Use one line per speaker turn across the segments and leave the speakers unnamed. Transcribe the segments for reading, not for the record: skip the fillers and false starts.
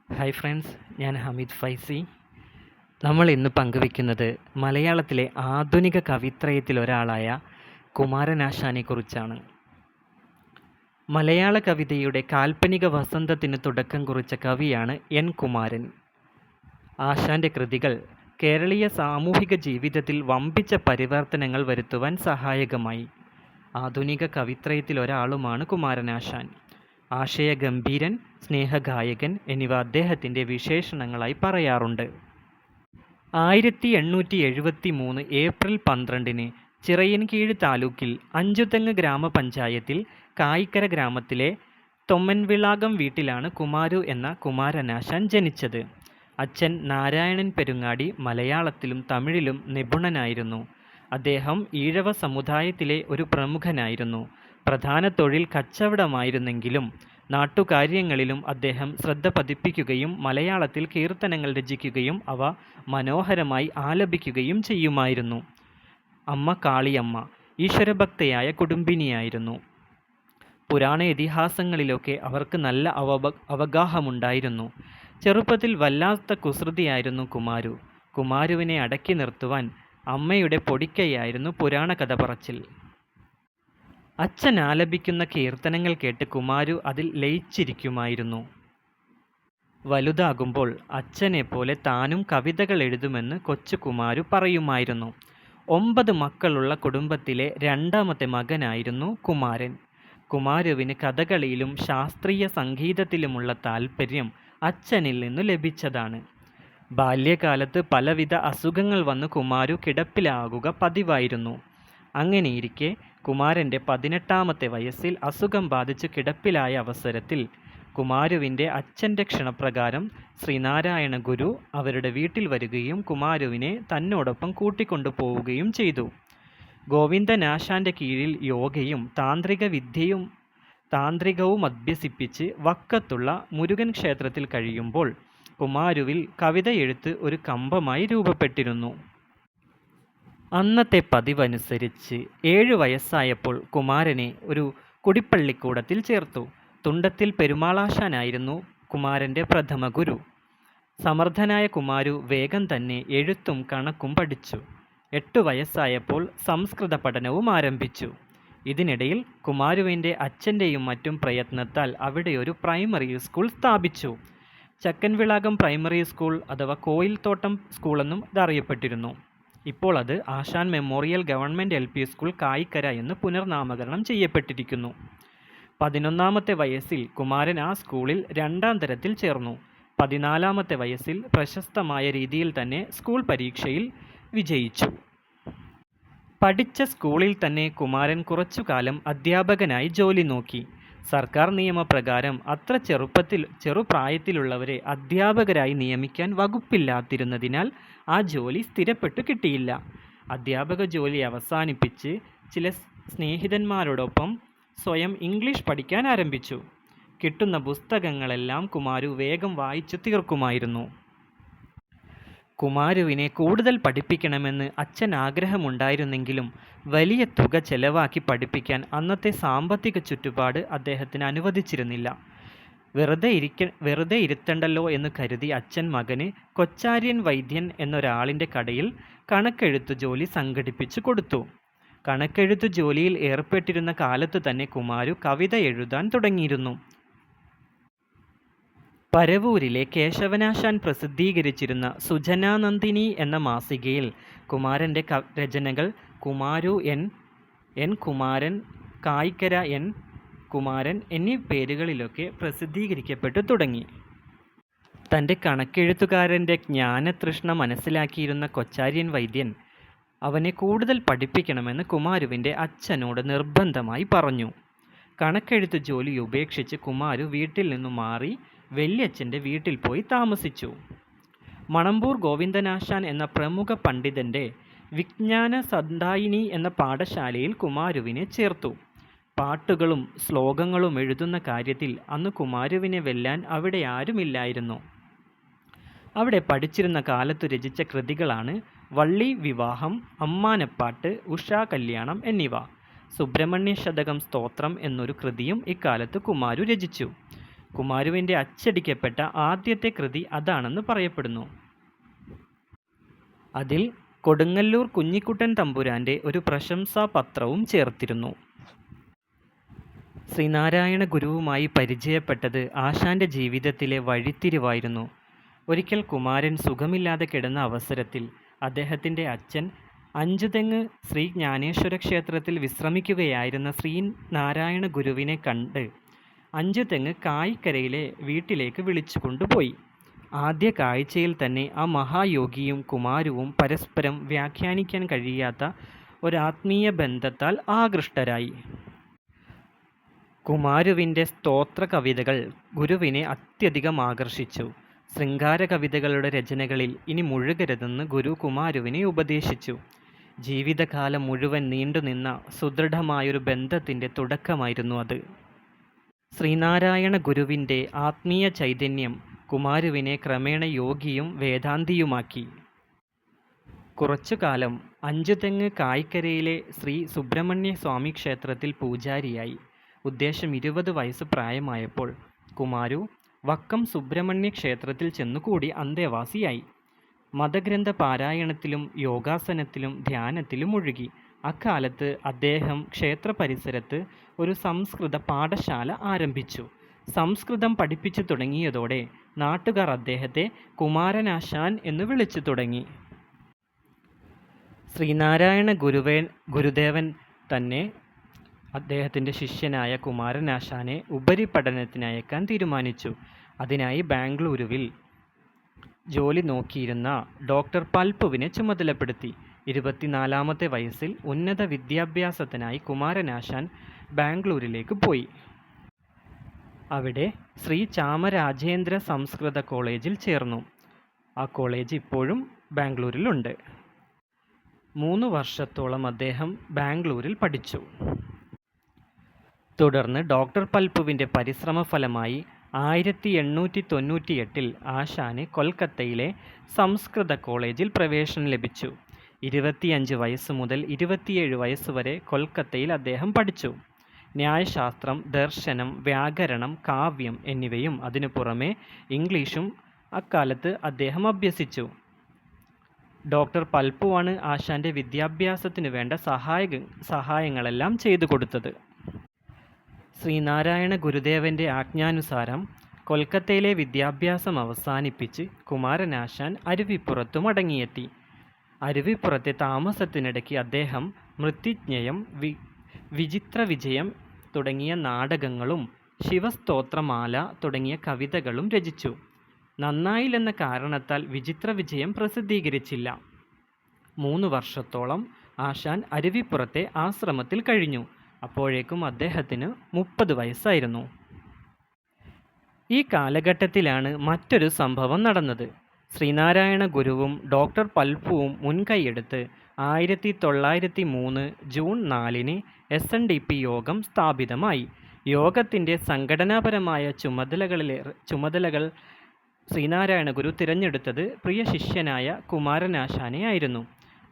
Hi friends, ഞാൻ ഹമീദ് ഫൈസി. നമ്മൾ ഇന്ന് പങ്കുവയ്ക്കുന്നത് മലയാളത്തിലെ ആധുനിക കവിത്രയത്തിലൊരാളായ കുമാരനാശാനെക്കുറിച്ചാണ്. മലയാള കവിതയുടെ കാൽപ്പനിക വസന്തത്തിന് തുടക്കം കുറിച്ച കവിയാണ് എൻ കുമാരൻ. ആശാൻ്റെ കൃതികൾ കേരളീയ സാമൂഹിക ജീവിതത്തിൽ വമ്പിച്ച പരിവർത്തനങ്ങൾ വരുത്തുവാൻ സഹായകമായി. ആധുനിക കവിത്രയത്തിലൊരാളുമാണ് കുമാരനാശാൻ. ആശയഗംഭീരൻ, സ്നേഹഗായകൻ എന്നിവ അദ്ദേഹത്തിൻ്റെ വിശേഷണങ്ങളായി പറയാറുണ്ട്. 1873 ഏപ്രിൽ 12 ചിറയൻകീഴ് താലൂക്കിൽ അഞ്ചുതെങ്ങ് ഗ്രാമപഞ്ചായത്തിൽ കായിക്കര ഗ്രാമത്തിലെ തൊമ്മൻവിളാകം വീട്ടിലാണ് കുമാരു എന്ന കുമാരനാശാൻ ജനിച്ചത്. അച്ഛൻ നാരായണൻ പെരുങ്ങാടി മലയാളത്തിലും തമിഴിലും നിപുണനായിരുന്നു. അദ്ദേഹം ഈഴവ സമുദായത്തിലെ ഒരു പ്രമുഖനായിരുന്നു. പ്രധാന തൊഴിൽ കച്ചവടമായിരുന്നെങ്കിലും നാട്ടുകാര്യങ്ങളിലും അദ്ദേഹം ശ്രദ്ധ പതിപ്പിക്കുകയും മലയാളത്തിൽ കീർത്തനങ്ങൾ രചിക്കുകയും അവ മനോഹരമായി ആലപിക്കുകയും ചെയ്യുമായിരുന്നു. അമ്മ കാളിയമ്മ ഈശ്വരഭക്തയായ കുടുംബിനിയായിരുന്നു. പുരാണ ഇതിഹാസങ്ങളിലൊക്കെ അവർക്ക് നല്ല അവഗാഹമുണ്ടായിരുന്നു. ചെറുപ്പത്തിൽ വല്ലാത്ത കുസൃതിയായിരുന്നു കുമാരു. കുമാരുവിനെ അടക്കി നിർത്തുവാൻ അമ്മയുടെ പൊടിക്കൈയായിരുന്നു പുരാണ കഥ പറച്ചിൽ. അച്ഛൻ ആലപിക്കുന്ന കീർത്തനങ്ങൾ കേട്ട് കുമാരു അതിൽ ലയിച്ചിരിക്കുമായിരുന്നു. വലുതാകുമ്പോൾ അച്ഛനെ പോലെ താനും കവിതകൾ എഴുതുമെന്ന് കൊച്ചു കുമാരു പറയുമായിരുന്നു. 9 മക്കളുള്ള കുടുംബത്തിലെ രണ്ടാമത്തെ മകനായിരുന്നു കുമാരൻ. കുമാരുവിന് കഥകളിയിലും ശാസ്ത്രീയ സംഗീതത്തിലുമുള്ള താല്പര്യം അച്ഛനിൽ നിന്നു ലഭിച്ചതാണ്. ബാല്യകാലത്ത് പലവിധ അസുഖങ്ങൾ വന്ന് കുമാരു കിടപ്പിലാകുക പതിവായിരുന്നു. അങ്ങനെയിരിക്കെ കുമാരൻ്റെ 18ാമത്തെ വയസ്സിൽ അസുഖം ബാധിച്ച് കിടപ്പിലായ അവസരത്തിൽ കുമാരുവിൻ്റെ അച്ഛൻ്റെ ക്ഷണപ്രകാരം ശ്രീനാരായണ ഗുരു അവരുടെ വീട്ടിൽ വരികയും കുമാരുവിനെ തന്നോടൊപ്പം കൂട്ടിക്കൊണ്ടു പോവുകയും ചെയ്തു. ഗോവിന്ദനാശാൻ്റെ കീഴിൽ യോഗയും താന്ത്രികവും അഭ്യസിപ്പിച്ച് വക്കത്തുള്ള മുരുകൻ ക്ഷേത്രത്തിൽ കഴിയുമ്പോൾ കുമാരുവിൽ കവിത എഴുത്ത് ഒരു കമ്പമായി രൂപപ്പെട്ടിരുന്നു. അന്നത്തെ പതിവനുസരിച്ച് 7 വയസ്സായപ്പോൾ കുമാരനെ ഒരു കുടിപ്പള്ളിക്കൂടത്തിൽ ചേർത്തു. തുണ്ടത്തിൽ പെരുമാളാശാനായിരുന്നു കുമാരൻ്റെ പ്രഥമ ഗുരു. സമർത്ഥനായ കുമാരു വേഗം തന്നെ എഴുത്തും കണക്കും പഠിച്ചു. 8 വയസ്സായപ്പോൾ സംസ്കൃത പഠനവും ആരംഭിച്ചു. ഇതിനിടയിൽ കുമാരുവിൻ്റെ അച്ഛൻ്റെയും മറ്റും പ്രയത്നത്താൽ അവിടെ ഒരു പ്രൈമറി സ്കൂൾ സ്ഥാപിച്ചു. ചക്കൻവിളാകം പ്രൈമറി സ്കൂൾ അഥവാ കോയിൽത്തോട്ടം സ്കൂളെന്നും ഇതറിയപ്പെട്ടിരുന്നു. ഇപ്പോൾ അത് Asan memorial government LP school Kayikkara എന്ന് പുനർനാമകരണം ചെയ്യപ്പെട്ടിരിക്കുന്നു. 11ാമത്തെ വയസ്സിൽ കുമാരൻ ആ സ്കൂളിൽ 2ാം തരത്തിൽ ചേർന്നു. 14ാമത്തെ വയസ്സിൽ പ്രശസ്തമായ രീതിയിൽ തന്നെ സ്കൂൾ പരീക്ഷയിൽ വിജയിച്ചു. പഠിച്ച സ്കൂളിൽ തന്നെ കുമാരൻ കുറച്ചുകാലം അധ്യാപകനായി ജോലി നോക്കി. സർക്കാർ നിയമപ്രകാരം അത്ര ചെറുപ്രായത്തിലുള്ളവരെ അധ്യാപകരായി നിയമിക്കാൻ വകുപ്പില്ലാതിരുന്നതിനാൽ ആ ജോലി സ്ഥിരപ്പെട്ടു കിട്ടിയില്ല. അധ്യാപക ജോലി അവസാനിപ്പിച്ച് ചില സ്നേഹിതന്മാരോടൊപ്പം സ്വയം ഇംഗ്ലീഷ് പഠിക്കാൻ ആരംഭിച്ചു. കിട്ടുന്ന പുസ്തകങ്ങളെല്ലാം കുമാരു വേഗം വായിച്ചു തീർക്കുമായിരുന്നു. കുമാരുവിനെ കൂടുതൽ പഠിപ്പിക്കണമെന്ന് അച്ഛൻ ആഗ്രഹമുണ്ടായിരുന്നെങ്കിലും വലിയ തുക ചെലവാക്കി പഠിപ്പിക്കാൻ അന്നത്തെ സാമ്പത്തിക ചുറ്റുപാട് അദ്ദേഹത്തിന് അനുവദിച്ചിരുന്നില്ല. വെറുതെ ഇരുത്തണ്ടല്ലോ എന്ന് കരുതി അച്ഛൻ മകന് കൊച്ചാര്യൻ വൈദ്യൻ എന്നൊരാളിൻ്റെ കടയിൽ കണക്കെഴുത്തു ജോലി സംഘടിപ്പിച്ചു കൊടുത്തു. കണക്കെഴുത്തു ജോലിയിൽ ഏർപ്പെട്ടിരുന്ന കാലത്തു തന്നെ കുമാരു കവിത എഴുതാൻ തുടങ്ങിയിരുന്നു. പരവൂരിലെ കേശവനാശാൻ പ്രസിദ്ധീകരിച്ചിരുന്ന സുജനാനന്ദിനി എന്ന മാസികയിൽ കുമാരൻ്റെ രചനകൾ കുമാരു എൻ കുമാരൻ, കായിക്കര എൻ കുമാരൻ എന്നീ പേരുകളിലൊക്കെ പ്രസിദ്ധീകരിക്കപ്പെട്ടു തുടങ്ങി. തൻ്റെ കണക്കെഴുത്തുകാരൻ്റെ ജ്ഞാനതൃഷ്ണ മനസ്സിലാക്കിയിരുന്ന കൊച്ചാര്യൻ വൈദ്യൻ അവനെ കൂടുതൽ പഠിപ്പിക്കണമെന്ന് കുമാരുവിൻ്റെ അച്ഛനോട് നിർബന്ധമായി പറഞ്ഞു. കണക്കെഴുത്ത് ജോലി ഉപേക്ഷിച്ച് കുമാരു വീട്ടിൽ നിന്നു മാറി വല്യച്ഛൻ്റെ വീട്ടിൽ പോയി താമസിച്ചു. മണമ്പൂർ ഗോവിന്ദനാശാൻ എന്ന പ്രമുഖ പണ്ഡിതൻ്റെ വിജ്ഞാന സന്ധായിനി എന്ന പാഠശാലയിൽ കുമാരുവിനെ ചേർത്തു. പാട്ടുകളും ശ്ലോകങ്ങളും എഴുതുന്ന കാര്യത്തിൽ അന്ന് കുമാരുവിനെ വെല്ലാൻ അവിടെ ആരുമില്ലായിരുന്നു. അവിടെ പഠിച്ചിരുന്ന കാലത്തു രചിച്ച കൃതികളാണ് വള്ളി വിവാഹം, അമ്മാനപ്പാട്ട്, ഉഷാ കല്യാണം എന്നിവ. സുബ്രഹ്മണ്യ ശതകം സ്തോത്രം എന്നൊരു കൃതിയും ഇക്കാലത്ത് കുമാരു രചിച്ചു. കുമാരുവിൻ്റെ അച്ചടിക്കപ്പെട്ട ആദ്യത്തെ കൃതി അതാണെന്ന് പറയപ്പെടുന്നു. അതിൽ കൊടുങ്ങല്ലൂർ കുഞ്ഞിക്കുട്ടൻ തമ്പുരാൻ്റെ ഒരു പ്രശംസാപത്രവും ചേർത്തിരുന്നു. ശ്രീനാരായണ ഗുരുവുമായി പരിചയപ്പെട്ടത് ആശാൻ്റെ ജീവിതത്തിലെ വഴിത്തിരിവായിരുന്നു. ഒരിക്കൽ കുമാരൻ സുഖമില്ലാതെ കിടന്ന അവസരത്തിൽ അദ്ദേഹത്തിൻ്റെ അച്ഛൻ അഞ്ചുതെങ്ങ് ശ്രീ ജ്ഞാനേശ്വര ക്ഷേത്രത്തിൽ വിശ്രമിക്കുകയായിരുന്ന ശ്രീനാരായണ ഗുരുവിനെ കണ്ട് അഞ്ചുതെങ്ങ് കായിക്കരയിലെ വീട്ടിലേക്ക് വിളിച്ചുകൊണ്ടുപോയി. ആദ്യ കാഴ്ചയിൽ തന്നെ ആ മഹായോഗിയും കുമാരുവും പരസ്പരം വ്യാഖ്യാനിക്കാൻ കഴിയാത്ത ഒരാത്മീയ ബന്ധത്താൽ ആകൃഷ്ടരായി. കുമാരുവിൻ്റെ സ്തോത്ര കവിതകൾ ഗുരുവിനെ അത്യധികം ആകർഷിച്ചു. ശൃംഗാര കവിതകളുടെ രചനകളിൽ ഇനി മുഴുകരുതെന്ന് ഗുരു കുമാരുവിനെ ഉപദേശിച്ചു. ജീവിതകാലം മുഴുവൻ നീണ്ടുനിന്ന സുദൃഢമായൊരു ബന്ധത്തിൻ്റെ തുടക്കമായിരുന്നു അത്. ശ്രീനാരായണ ഗുരുവിൻ്റെ ആത്മീയ ചൈതന്യം കുമാരുവിനെ ക്രമേണ യോഗിയും വേദാന്തിയുമാക്കി. കുറച്ചുകാലം അഞ്ചുതെങ്ങ് കായിക്കരയിലെ ശ്രീ സുബ്രഹ്മണ്യ സ്വാമി ക്ഷേത്രത്തിൽ പൂജാരിയായി. ഉദ്ദേശം 20 വയസ്സ് പ്രായമായപ്പോൾ കുമാരു വക്കം സുബ്രഹ്മണ്യ ക്ഷേത്രത്തിൽ ചെന്നുകൂടി അന്തേവാസിയായി. മതഗ്രന്ഥ പാരായണത്തിലും യോഗാസനത്തിലും ധ്യാനത്തിലും മുഴുകി. അക്കാലത്ത് അദ്ദേഹം ക്ഷേത്ര പരിസരത്ത് ഒരു സംസ്കൃത പാഠശാല ആരംഭിച്ചു. സംസ്കൃതം പഠിപ്പിച്ചു തുടങ്ങിയതോടെ നാട്ടുകാർ അദ്ദേഹത്തെ കുമാരനാശാൻ എന്ന് വിളിച്ചു തുടങ്ങി. ശ്രീനാരായണ ഗുരുദേവൻ തന്നെ അദ്ദേഹത്തിൻ്റെ ശിഷ്യനായ കുമാരനാശാനെ ഉപരിപഠനത്തിനയക്കാൻ തീരുമാനിച്ചു. അതിനായി ബാംഗ്ലൂരുവിൽ ജോലി നോക്കിയിരുന്ന ഡോക്ടർ പൽപ്പുവിനെ ചുമതലപ്പെടുത്തി. 24-ാമത്തെ വയസ്സിൽ ഉന്നത വിദ്യാഭ്യാസത്തിനായി കുമാരനാശാൻ ബാംഗ്ലൂരിലേക്ക് പോയി. അവിടെ ശ്രീ ചാമരാജേന്ദ്ര സംസ്കൃത കോളേജിൽ ചേർന്നു. ആ കോളേജ് ഇപ്പോഴും ബാംഗ്ലൂരിലുണ്ട്. 3 വർഷത്തോളം അദ്ദേഹം ബാംഗ്ലൂരിൽ പഠിച്ചു. തുടർന്ന് ഡോക്ടർ പൽപ്പുവിൻ്റെ പരിശ്രമഫലമായി 1898 ആശാന് കൊൽക്കത്തയിലെ സംസ്കൃത കോളേജിൽ പ്രവേശനം ലഭിച്ചു. 25 വയസ്സ് മുതൽ 27 വയസ്സ് വരെ കൊൽക്കത്തയിൽ അദ്ദേഹം പഠിച്ചു. ന്യായശാസ്ത്രം, ദർശനം, വ്യാകരണം, കാവ്യം എന്നിവയും അതിനു പുറമെ ഇംഗ്ലീഷും അക്കാലത്ത് അദ്ദേഹം അഭ്യസിച്ചു. ഡോക്ടർ പൽപ്പുവാണ് ആശാൻ്റെ വിദ്യാഭ്യാസത്തിന് വേണ്ട സഹായങ്ങളെല്ലാം ചെയ്തു കൊടുത്തത്. ശ്രീനാരായണ ഗുരുദേവൻ്റെ ആജ്ഞാനുസാരം കൊൽക്കത്തയിലെ വിദ്യാഭ്യാസം അവസാനിപ്പിച്ച് കുമാരനാശാൻ അരുവിപ്പുറത്തു മടങ്ങിയെത്തി. അരുവിപ്പുറത്തെ താമസത്തിനിടയ്ക്ക് അദ്ദേഹം മൃത്യുഞ്ജയം, വിചിത്ര വിജയം തുടങ്ങിയ നാടകങ്ങളും ശിവസ്തോത്രമാല തുടങ്ങിയ കവിതകളും രചിച്ചു. നന്നായില്ലെന്ന കാരണത്താൽ വിചിത്ര വിജയം പ്രസിദ്ധീകരിച്ചില്ല. 3 വർഷത്തോളം ആശാൻ അരുവിപ്പുറത്തെ ആശ്രമത്തിൽ കഴിഞ്ഞു. അപ്പോഴേക്കും അദ്ദേഹത്തിന് 30 വയസ്സായിരുന്നു. ഈ കാലഘട്ടത്തിലാണ് മറ്റൊരു സംഭവം നടന്നത്. ശ്രീനാരായണ ഗുരുവും ഡോക്ടർ പൽപ്പുവും മുൻകൈയെടുത്ത് 1903 ജൂൺ 4 SNDP യോഗം സ്ഥാപിതമായി. യോഗത്തിൻ്റെ സംഘടനാപരമായ ചുമതലകൾ ശ്രീനാരായണ ഗുരു തിരഞ്ഞെടുത്തത് പ്രിയ ശിഷ്യനായ കുമാരനാശാനെ ആയിരുന്നു.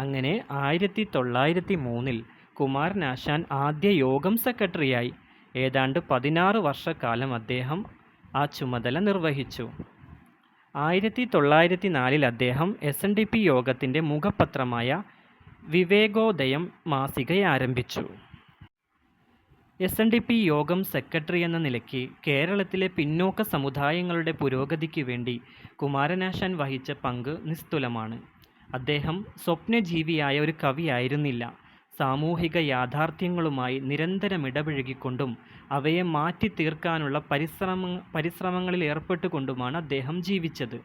അങ്ങനെ 1903 കുമാരനാശാൻ ആദ്യ യോഗം സെക്രട്ടറിയായി. ഏതാണ്ട് 16 വർഷക്കാലം അദ്ദേഹം ആ ചുമതല നിർവഹിച്ചു. 1904 അദ്ദേഹം SNDP യോഗത്തിൻ്റെ മുഖപത്രമായ വിവേകോദയം മാസിക ആരംഭിച്ചു. SNDP യോഗം സെക്രട്ടറി എന്ന നിലയ്ക്ക് കേരളത്തിലെ പിന്നോക്ക സമുദായങ്ങളുടെ പുരോഗതിക്ക് വേണ്ടി കുമാരനാശാൻ വഹിച്ച പങ്ക് നിസ്തുലമാണ്. അദ്ദേഹം സ്വപ്നജീവിയായ ഒരു കവിയായിരുന്നില്ല. സാമൂഹിക യാഥാർത്ഥ്യങ്ങളുമായി നിരന്തരം ഇടപഴകിക്കൊണ്ടും അവയെ മാറ്റി തീർക്കാനുള്ള പരിശ്രമങ്ങളിൽ ഏർപ്പെട്ടുകൊണ്ടുമാണ് അദ്ദേഹം ജീവിച്ചത്.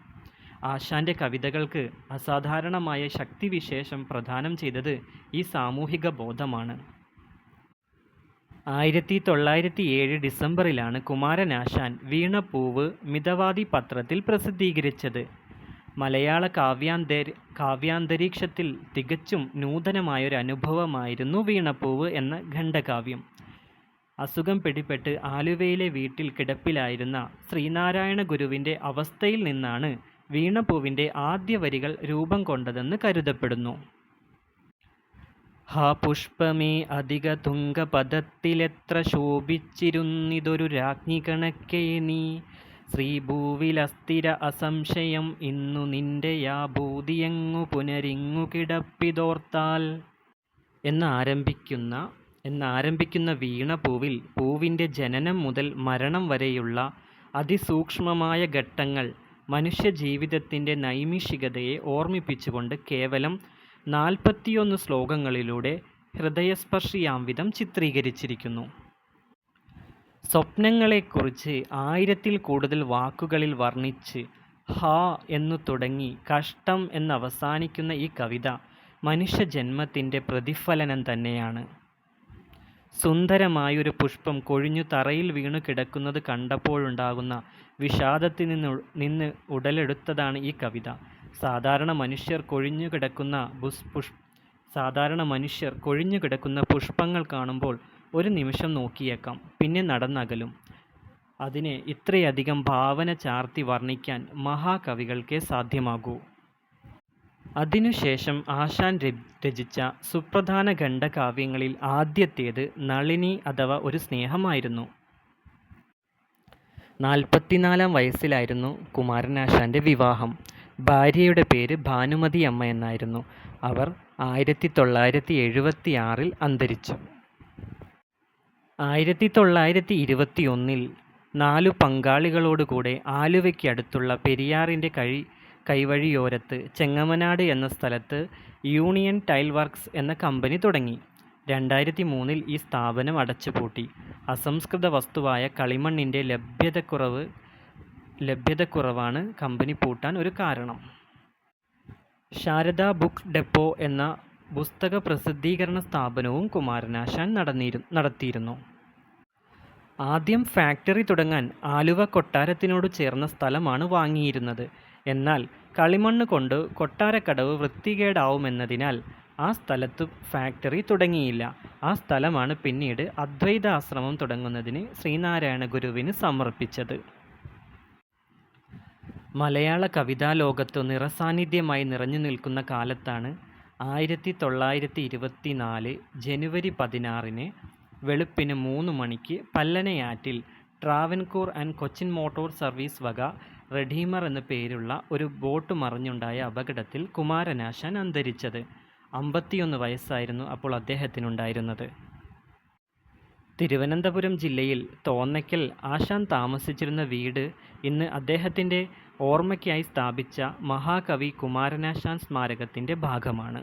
ആശാൻ്റെ കവിതകൾക്ക് അസാധാരണമായ ശക്തിവിശേഷം പ്രദാനം ചെയ്തത് ഈ സാമൂഹിക ബോധമാണ്. 1907 ഡിസംബറിലാണ് കുമാരനാശാൻ വീണപ്പൂവ് മിതവാദി പത്രത്തിൽ പ്രസിദ്ധീകരിച്ചത്. മലയാള കാവ്യാന്തരീക്ഷത്തിൽ തികച്ചും നൂതനമായൊരു അനുഭവമായിരുന്നു വീണപ്പൂവ് എന്ന ഖണ്ഡകാവ്യം. അസുഖം പിടിപെട്ട് ആലുവയിലെ വീട്ടിൽ കിടപ്പിലായിരുന്ന ശ്രീനാരായണ ഗുരുവിൻ്റെ അവസ്ഥയിൽ നിന്നാണ് വീണപ്പൂവിൻ്റെ ആദ്യ വരികൾ രൂപം കൊണ്ടതെന്ന് കരുതപ്പെടുന്നു. ഹാ പുഷ്പമേ അധിക തുംഗപദത്തിലെത്ര ശോഭിച്ചിരുന്നിതൊരു രാജ്ഞി കണക്കെ നീ. ശ്രീഭൂവിലസ്ഥിര അസംശയം ഇന്നു നിന്റെയാ ഭൂതിയെങ്ങു പുനരിങ്ങു കിടപ്പിതോർത്താൽ. എന്നാരംഭിക്കുന്ന വീണപൂവിൽ പൂവിൻ്റെ ജനനം മുതൽ മരണം വരെയുള്ള അതിസൂക്ഷ്മമായ ഘട്ടങ്ങൾ മനുഷ്യജീവിതത്തിൻ്റെ നൈമിഷികതയെ ഓർമ്മിപ്പിച്ചുകൊണ്ട് കേവലം 41 ശ്ലോകങ്ങളിലൂടെ ഹൃദയസ്പർശിയാം വിധം ചിത്രീകരിച്ചിരിക്കുന്നു. സ്വപ്നങ്ങളെക്കുറിച്ച് 1000-ൽ കൂടുതൽ വാക്കുകളിൽ വർണ്ണിച്ച് ഹാ എന്നു തുടങ്ങി കഷ്ടം എന്നവസാനിക്കുന്ന ഈ കവിത മനുഷ്യജന്മത്തിൻ്റെ പ്രതിഫലനം തന്നെയാണ്. സുന്ദരമായൊരു പുഷ്പം കൊഴിഞ്ഞു തറയിൽ വീണു കിടക്കുന്നത് കണ്ടപ്പോഴുണ്ടാകുന്ന വിഷാദത്തിൽ നിന്ന് ഉടലെടുത്തതാണ് ഈ കവിത. സാധാരണ മനുഷ്യർ കൊഴിഞ്ഞു കിടക്കുന്ന പുഷ്പങ്ങൾ കാണുമ്പോൾ ഒരു നിമിഷം നോക്കിയേക്കാം, പിന്നെ നടന്നകലും. അതിനെ ഇത്രയധികം ഭാവന ചാർത്തി വർണ്ണിക്കാൻ മഹാകവികൾക്കേ സാധ്യമാകൂ. അതിനുശേഷം ആശാൻ രചിച്ച സുപ്രധാന ഖണ്ഡകാവ്യങ്ങളിൽ ആദ്യത്തേത് നളിനി അഥവാ ഒരു സ്നേഹമായിരുന്നു. 44-ാം വയസ്സിലായിരുന്നു കുമാരനാശാൻ്റെ വിവാഹം. ഭാര്യയുടെ പേര് ഭാനുമതി അമ്മ എന്നായിരുന്നു. അവർ 1976-ൽ അന്തരിച്ചു. 1921-ൽ 4 പങ്കാളികളോടുകൂടെ ആലുവയ്ക്കടുത്തുള്ള പെരിയാറിൻ്റെ കൈവഴിയോരത്ത് ചെങ്ങമനാട് എന്ന സ്ഥലത്ത് യൂണിയൻ ടൈൽ വർക്ക്സ് എന്ന കമ്പനി തുടങ്ങി. 2003-ൽ ഈ സ്ഥാപനം അടച്ചുപൂട്ടി. അസംസ്കൃത വസ്തുവായ കളിമണ്ണിൻ്റെ ലഭ്യതക്കുറവാണ് കമ്പനി പൂട്ടാൻ ഒരു കാരണം. ശാരദ ബുക്ക് ഡെപ്പോ എന്ന പുസ്തക പ്രസിദ്ധീകരണ സ്ഥാപനവും കുമാരനാശാൻ നടത്തിയിരുന്നു. ആദ്യം ഫാക്ടറി തുടങ്ങാൻ ആലുവ കൊട്ടാരത്തിനോട് ചേർന്ന സ്ഥലമാണ് വാങ്ങിയിരുന്നത്. എന്നാൽ കളിമണ്ണ് കൊണ്ട് കൊട്ടാരക്കടവ് വൃത്തികേടാവുമെന്നതിനാൽ ആ സ്ഥലത്തു ഫാക്ടറി തുടങ്ങിയില്ല. ആ സ്ഥലമാണ് പിന്നീട് അദ്വൈതാശ്രമം തുടങ്ങുന്നതിന് ശ്രീനാരായണ ഗുരുവിന് സമർപ്പിച്ചത്. മലയാള കവിതാലോകത്തു നിറസാന്നിധ്യമായി നിറഞ്ഞു നിൽക്കുന്ന കാലത്താണ് 1924 ജനുവരി 16-ന് വെളുപ്പിന് 3 മണിക്ക് പല്ലനയാറ്റിൽ Travancore and Cochin motor service വക റെഡീമർ എന്നു പേരുള്ള ഒരു ബോട്ട് മറിഞ്ഞുണ്ടായ അപകടത്തിൽ കുമാരനാശാൻ അന്തരിച്ചത്. 51 വയസ്സായിരുന്നു അപ്പോൾ അദ്ദേഹത്തിനുണ്ടായിരുന്നത്. തിരുവനന്തപുരം ജില്ലയിൽ തോന്നയ്ക്കൽ ആശാൻ താമസിച്ചിരുന്ന വീട് ഇന്ന് അദ്ദേഹത്തിൻ്റെ ഓർമ്മയ്ക്കായി സ്ഥാപിച്ച മഹാകവി കുമാരനാശാൻ സ്മാരകത്തിൻ്റെ ഭാഗമാണ്.